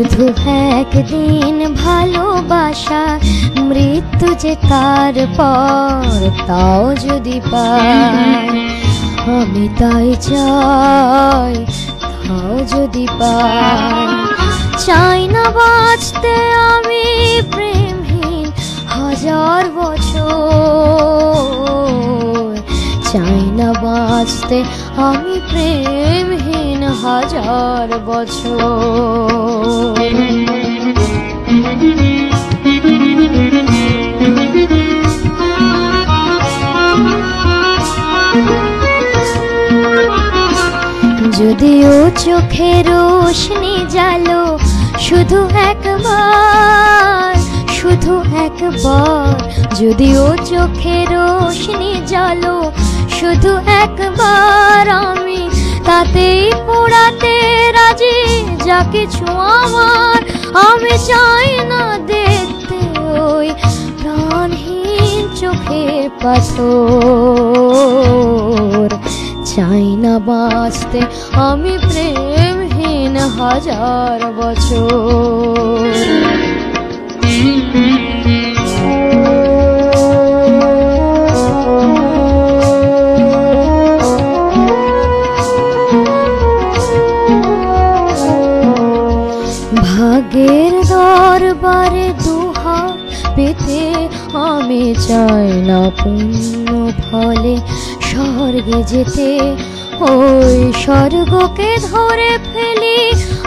শুধু একদিন ভালোবাসা, মৃত্যু যে তারপর তাও যদি পাই, আমি তাই চাই তাও যদি পাই। চাই না বাঁচতে আমি প্রেমহীন হাজার বছর, চাই না বাঁচতে আমি প্রেমহীন হাজার বছর। যদিও চোখে রোশনি জালো শুধু একবার, শুধু একবার, যদিও চোখে রোশনি জালো শুধু একবার, আমি তাতেই পোড়াতে রাজি যা কিছু আমার। আমি চাই না দেখতে ওই প্রাণহীন চোখের পাথর, চাই না বাঁচতে আমি প্রেমহীন হাজার বছর। ভাগ্যের দরবারে দুহাত পেতে আমি চাই না পুণ্য ফলে স্বর্গে যেতে, ওই স্বর্গকে ধরে ফেলি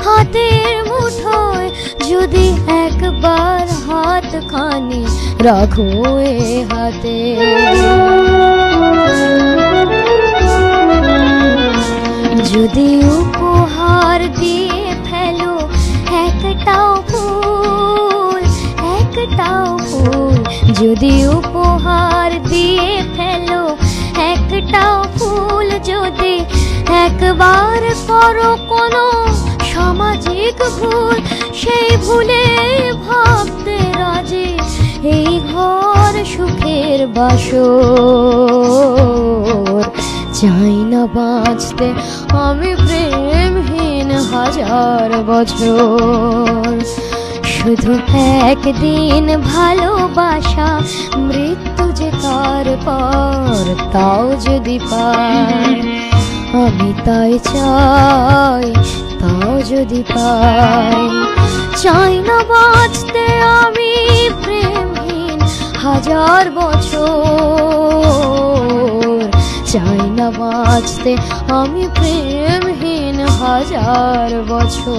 হাতের মুঠোয়, যদি একবার হাতখানি রাখো এ হাতে। যদি উপহার দিয়ে ফেলো একটাও ফুল, একটাও ফুল, যদি উপহার দিয়ে ফেলো একটাও ফুল, যদি একবার করো কোনো সামাজিক ভুল, সেই ভুলে ভাবতে রাজি এই ঘর সুখের বাসর। চাই না বাঁচতে আমি প্রেমহীন হাজার বছর, শুধু একদিন ভালোবাসা, মৃত্যু যে তারপর তাও যদি পাই, আমি তাই চাই তাও যদি পাই। চাই না বাঁচতে আমি প্রেমহীন হাজার বছর, চাই না বাঁচতে আমি প্রেমহীন হাজার বছর।